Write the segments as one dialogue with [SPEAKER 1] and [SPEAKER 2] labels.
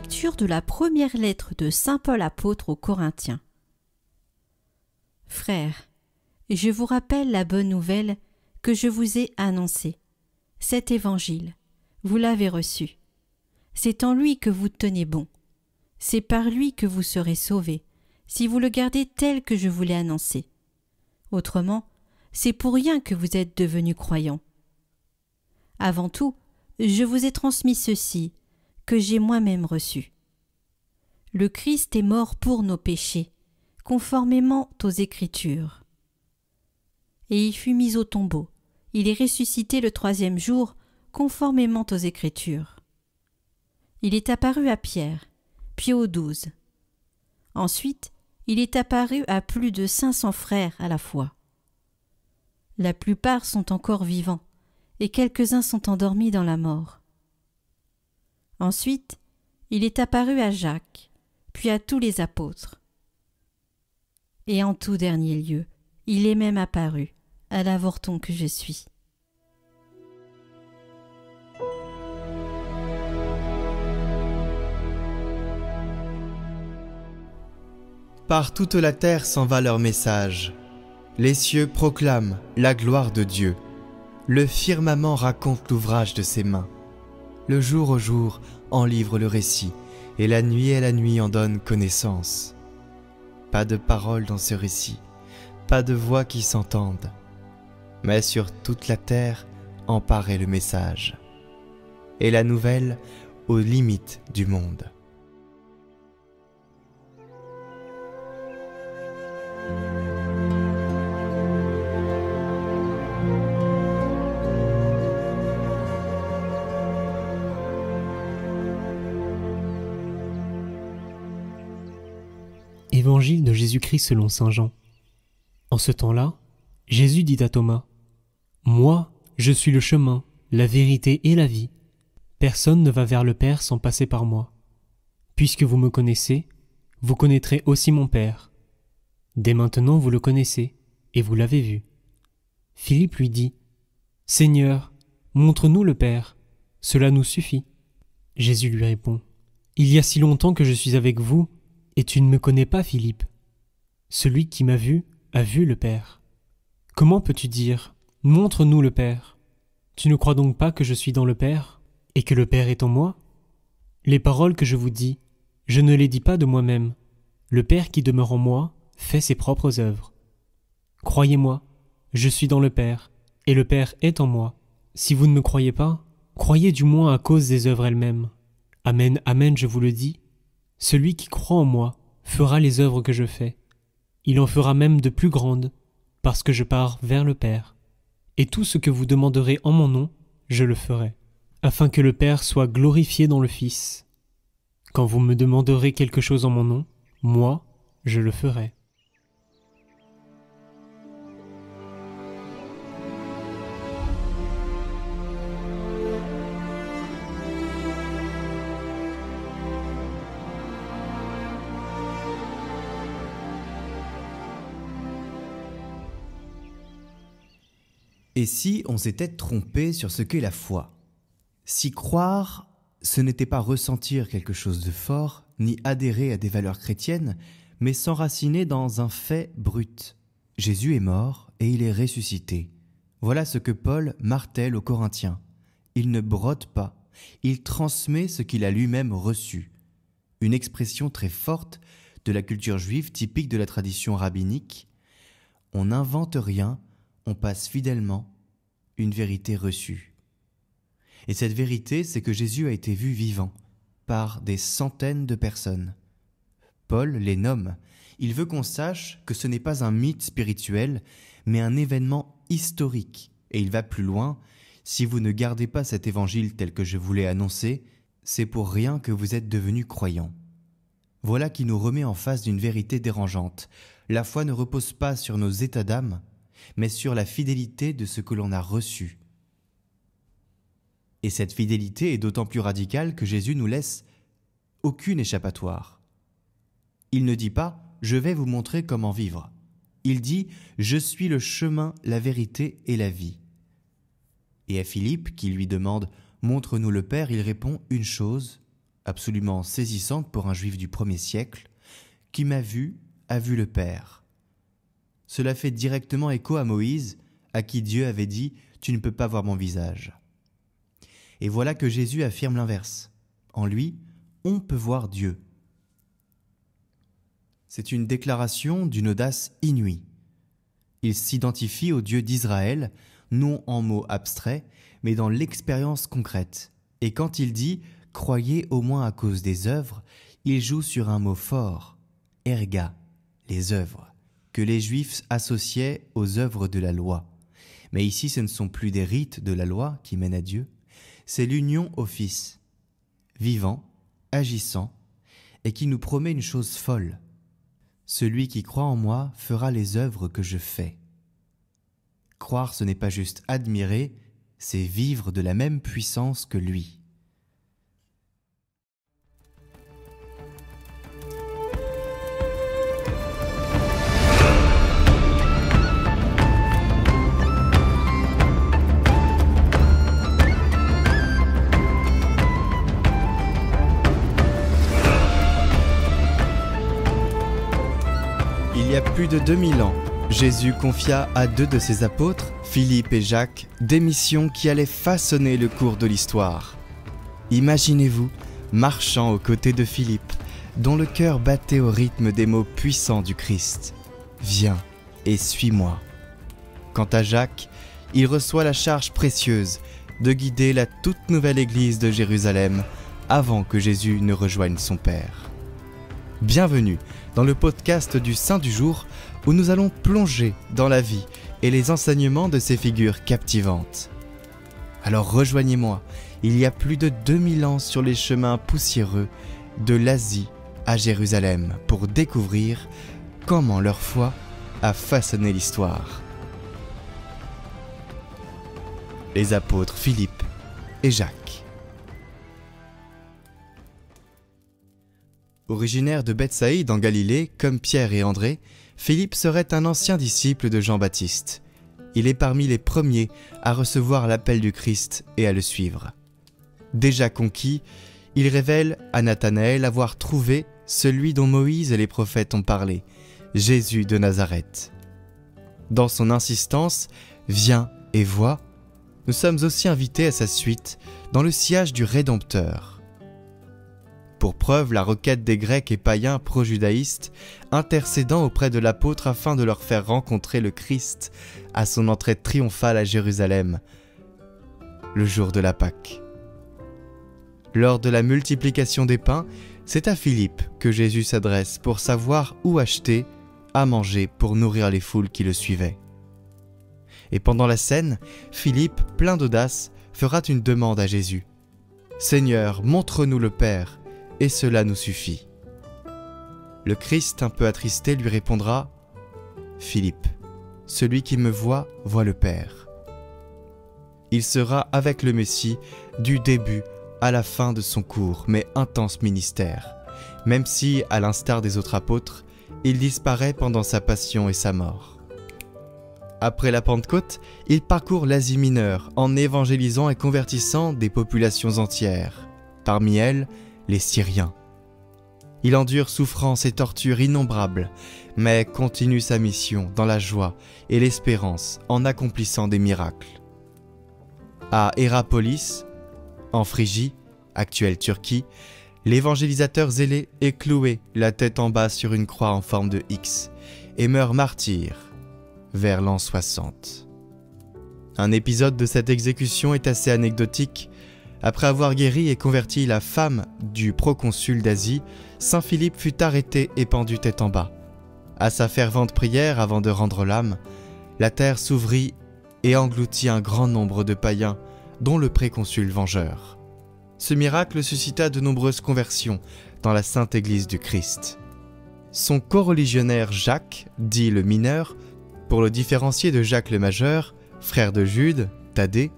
[SPEAKER 1] Lecture de la première lettre de saint Paul apôtre aux Corinthiens. Frères, je vous rappelle la bonne nouvelle que je vous ai annoncée. Cet évangile, vous l'avez reçu. C'est en lui que vous tenez bon. C'est par lui que vous serez sauvés, si vous le gardez tel que je vous l'ai annoncé. Autrement, c'est pour rien que vous êtes devenus croyants. Avant tout, je vous ai transmis ceci, que j'ai moi-même reçu. Le Christ est mort pour nos péchés, conformément aux Écritures. Et il fut mis au tombeau. Il est ressuscité le 3e jour, conformément aux Écritures. Il est apparu à Pierre, puis aux 12. Ensuite, il est apparu à plus de 500 frères à la fois. La plupart sont encore vivants, et quelques-uns sont endormis dans la mort. Ensuite, il est apparu à Jacques, puis à tous les apôtres. Et en tout dernier lieu, il est même apparu à l'avorton que je suis.
[SPEAKER 2] Par toute la terre s'en va leur message. Les cieux proclament la gloire de Dieu. Le firmament raconte l'ouvrage de ses mains. Le jour au jour en livre le récit, et la nuit à la nuit en donne connaissance. Pas de paroles dans ce récit, pas de voix qui s'entendent, mais sur toute la terre en paraît le message, et la nouvelle aux limites du monde.
[SPEAKER 3] Évangile de Jésus-Christ selon saint Jean. En ce temps-là, Jésus dit à Thomas : « Moi, je suis le chemin, la vérité et la vie. Personne ne va vers le Père sans passer par moi. Puisque vous me connaissez, vous connaîtrez aussi mon Père. Dès maintenant vous le connaissez, et vous l'avez vu. » Philippe lui dit : « Seigneur, montre-nous le Père, cela nous suffit. » Jésus lui répond : « Il y a si longtemps que je suis avec vous, et tu ne me connais pas, Philippe. Celui qui m'a vu a vu le Père. Comment peux-tu dire : montre-nous le Père ? Tu ne crois donc pas que je suis dans le Père, et que le Père est en moi ? Les paroles que je vous dis, je ne les dis pas de moi-même. Le Père qui demeure en moi fait ses propres œuvres. Croyez-moi, je suis dans le Père, et le Père est en moi. Si vous ne me croyez pas, croyez du moins à cause des œuvres elles-mêmes. Amen, amen, je vous le dis. Celui qui croit en moi fera les œuvres que je fais. Il en fera même de plus grandes, parce que je pars vers le Père. Et tout ce que vous demanderez en mon nom, je le ferai, afin que le Père soit glorifié dans le Fils. Quand vous me demanderez quelque chose en mon nom, moi, je le ferai.
[SPEAKER 2] Et si on s'était trompé sur ce qu'est la foi ? Si croire, ce n'était pas ressentir quelque chose de fort, ni adhérer à des valeurs chrétiennes, mais s'enraciner dans un fait brut. Jésus est mort et il est ressuscité. Voilà ce que Paul martèle aux Corinthiens. Il ne brode pas, il transmet ce qu'il a lui-même reçu. Une expression très forte de la culture juive typique de la tradition rabbinique. On n'invente rien, on passe fidèlement une vérité reçue. Et cette vérité, c'est que Jésus a été vu vivant par des centaines de personnes. Paul les nomme. Il veut qu'on sache que ce n'est pas un mythe spirituel, mais un événement historique. Et il va plus loin. Si vous ne gardez pas cet évangile tel que je vous l'ai annoncé, c'est pour rien que vous êtes devenus croyants. Voilà qui nous remet en face d'une vérité dérangeante. La foi ne repose pas sur nos états d'âme, mais sur la fidélité de ce que l'on a reçu. Et cette fidélité est d'autant plus radicale que Jésus nous laisse aucune échappatoire. Il ne dit pas « je vais vous montrer comment vivre ». Il dit « je suis le chemin, la vérité et la vie ». Et à Philippe, qui lui demande « montre-nous le Père », il répond une chose, absolument saisissante pour un juif du 1er siècle, « Qui m'a vu, a vu le Père ». Cela fait directement écho à Moïse, à qui Dieu avait dit « Tu ne peux pas voir mon visage ». Et voilà que Jésus affirme l'inverse. En lui, on peut voir Dieu. C'est une déclaration d'une audace inouïe. Il s'identifie au Dieu d'Israël, non en mots abstraits, mais dans l'expérience concrète. Et quand il dit « croyez au moins à cause des œuvres », il joue sur un mot fort, « erga », les œuvres, que les Juifs associaient aux œuvres de la loi. Mais ici, ce ne sont plus des rites de la loi qui mènent à Dieu, c'est l'union au Fils, vivant, agissant, et qui nous promet une chose folle. Celui qui croit en moi fera les œuvres que je fais. Croire, ce n'est pas juste admirer, c'est vivre de la même puissance que lui. Il y a plus de 2000 ans, Jésus confia à 2 de ses apôtres, Philippe et Jacques, des missions qui allaient façonner le cours de l'histoire. Imaginez-vous marchant aux côtés de Philippe, dont le cœur battait au rythme des mots puissants du Christ. « Viens et suis-moi ». Quant à Jacques, il reçoit la charge précieuse de guider la toute nouvelle église de Jérusalem avant que Jésus ne rejoigne son Père. Bienvenue dans le podcast du Saint du Jour où nous allons plonger dans la vie et les enseignements de ces figures captivantes. Alors rejoignez-moi, il y a plus de 2000 ans sur les chemins poussiéreux de l'Asie à Jérusalem pour découvrir comment leur foi a façonné l'histoire. Les apôtres Philippe et Jacques. Originaire de Bethsaïde en Galilée, comme Pierre et André, Philippe serait un ancien disciple de Jean-Baptiste. Il est parmi les premiers à recevoir l'appel du Christ et à le suivre. Déjà conquis, il révèle à Nathanaël avoir trouvé celui dont Moïse et les prophètes ont parlé, Jésus de Nazareth. Dans son insistance, viens et vois, nous sommes aussi invités à sa suite dans le sillage du Rédempteur. Pour preuve, la requête des Grecs et païens pro-judaïstes, intercédant auprès de l'apôtre afin de leur faire rencontrer le Christ à son entrée triomphale à Jérusalem, le jour de la Pâque. Lors de la multiplication des pains, c'est à Philippe que Jésus s'adresse pour savoir où acheter à manger pour nourrir les foules qui le suivaient. Et pendant la scène, Philippe, plein d'audace, fera une demande à Jésus. « Seigneur, montre-nous le Père, et cela nous suffit. » Le Christ, un peu attristé, lui répondra « Philippe, celui qui me voit, voit le Père. » Il sera avec le Messie du début à la fin de son court mais intense ministère, même si, à l'instar des autres apôtres, il disparaît pendant sa passion et sa mort. Après la Pentecôte, il parcourt l'Asie mineure en évangélisant et convertissant des populations entières, parmi elles les Syriens. Il endure souffrances et tortures innombrables, mais continue sa mission dans la joie et l'espérance en accomplissant des miracles. À Hérapolis, en Phrygie, actuelle Turquie, l'évangélisateur zélé est cloué la tête en bas sur une croix en forme de X et meurt martyr vers l'an 60. Un épisode de cette exécution est assez anecdotique. Après avoir guéri et converti la femme du proconsul d'Asie, Saint Philippe fut arrêté et pendu tête en bas. À sa fervente prière avant de rendre l'âme, la terre s'ouvrit et engloutit un grand nombre de païens, dont le préconsul vengeur. Ce miracle suscita de nombreuses conversions dans la Sainte Église du Christ. Son coreligionnaire Jacques, dit le mineur, pour le différencier de Jacques le Majeur, frère de Jude, Thaddée,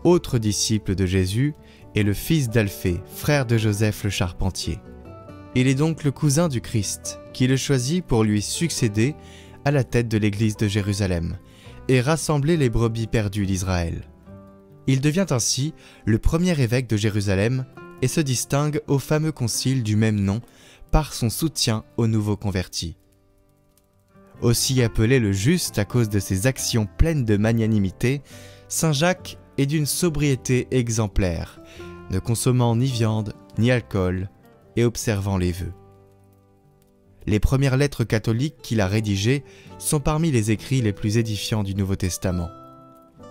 [SPEAKER 2] autre disciple de Jésus, et le fils d'Alphée, frère de Joseph le charpentier. Il est donc le cousin du Christ, qui le choisit pour lui succéder à la tête de l'église de Jérusalem et rassembler les brebis perdues d'Israël. Il devient ainsi le premier évêque de Jérusalem et se distingue au fameux concile du même nom par son soutien aux nouveaux convertis. Aussi appelé le juste à cause de ses actions pleines de magnanimité, saint Jacques est d'une sobriété exemplaire, ne consommant ni viande ni alcool et observant les vœux. Les premières lettres catholiques qu'il a rédigées sont parmi les écrits les plus édifiants du Nouveau Testament.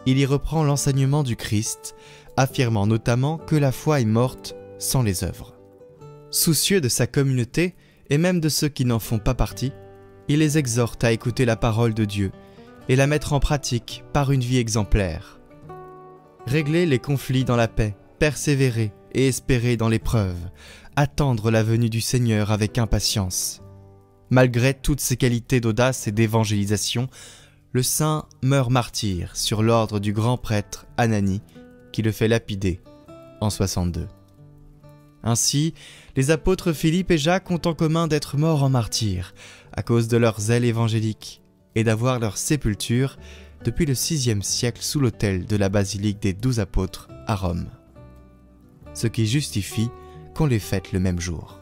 [SPEAKER 2] Il y reprend l'enseignement du Christ, affirmant notamment que la foi est morte sans les œuvres. Soucieux de sa communauté et même de ceux qui n'en font pas partie, il les exhorte à écouter la parole de Dieu et la mettre en pratique par une vie exemplaire. Régler les conflits dans la paix, persévérer et espérer dans l'épreuve, attendre la venue du Seigneur avec impatience. Malgré toutes ses qualités d'audace et d'évangélisation, le saint meurt martyr sur l'ordre du grand prêtre Ananie qui le fait lapider en 62. Ainsi, les apôtres Philippe et Jacques ont en commun d'être morts en martyrs à cause de leur zèle évangélique et d'avoir leur sépulture depuis le VIe siècle sous l'autel de la basilique des 12 apôtres à Rome. Ce qui justifie qu'on les fête le même jour.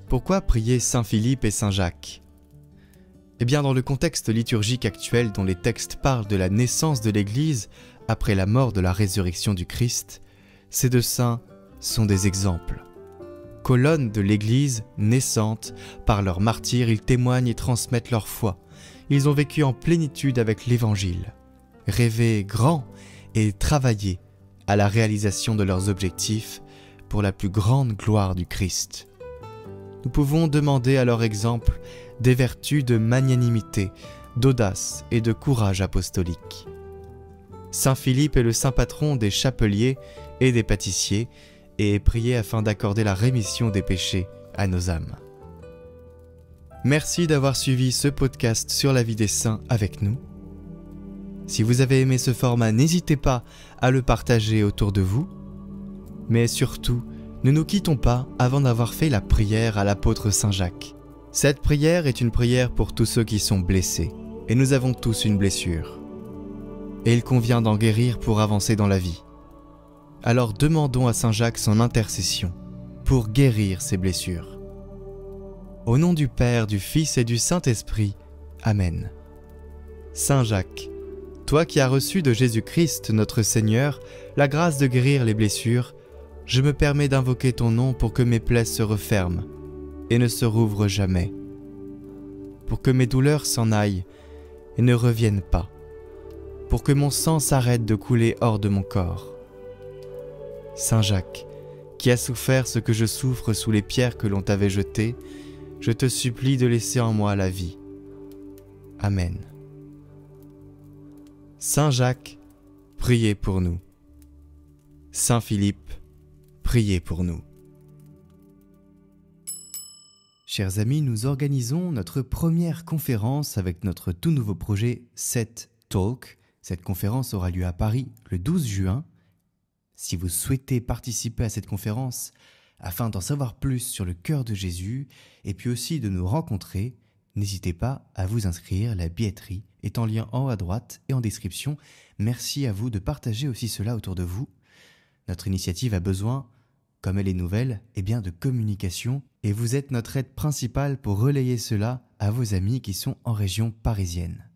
[SPEAKER 2] Pourquoi prier Saint Philippe et Saint Jacques ? Eh bien, dans le contexte liturgique actuel dont les textes parlent de la naissance de l'Église après la mort de la résurrection du Christ, ces deux saints sont des exemples. Colonnes de l'Église naissante, par leur martyre, ils témoignent et transmettent leur foi. Ils ont vécu en plénitude avec l'Évangile, rêvé grand et travaillé à la réalisation de leurs objectifs pour la plus grande gloire du Christ. Nous pouvons demander à leur exemple des vertus de magnanimité, d'audace et de courage apostolique. Saint Philippe est le saint patron des chapeliers et des pâtissiers et est prié afin d'accorder la rémission des péchés à nos âmes. Merci d'avoir suivi ce podcast sur la vie des saints avec nous. Si vous avez aimé ce format, n'hésitez pas à le partager autour de vous. Mais surtout, ne nous quittons pas avant d'avoir fait la prière à l'apôtre Saint Jacques. Cette prière est une prière pour tous ceux qui sont blessés, et nous avons tous une blessure. Et il convient d'en guérir pour avancer dans la vie. Alors demandons à Saint Jacques son intercession pour guérir ces blessures. Au nom du Père, du Fils et du Saint-Esprit. Amen. Saint Jacques, toi qui as reçu de Jésus-Christ, notre Seigneur, la grâce de guérir les blessures, je me permets d'invoquer ton nom pour que mes plaies se referment et ne se rouvrent jamais, pour que mes douleurs s'en aillent et ne reviennent pas, pour que mon sang s'arrête de couler hors de mon corps. Saint Jacques, qui as souffert ce que je souffre sous les pierres que l'on t'avait jetées, je te supplie de laisser en moi la vie. Amen. Saint Jacques, priez pour nous. Saint Philippe, priez pour nous. Chers amis, nous organisons notre première conférence avec notre tout nouveau projet Set Talk. Cette conférence aura lieu à Paris le 12 juin. Si vous souhaitez participer à cette conférence afin d'en savoir plus sur le cœur de Jésus et puis aussi de nous rencontrer, n'hésitez pas à vous inscrire. La billetterie est en lien en haut à droite et en description. Merci à vous de partager aussi cela autour de vous. Notre initiative a besoin, comme elle est nouvelle, de communication et vous êtes notre aide principale pour relayer cela à vos amis qui sont en région parisienne.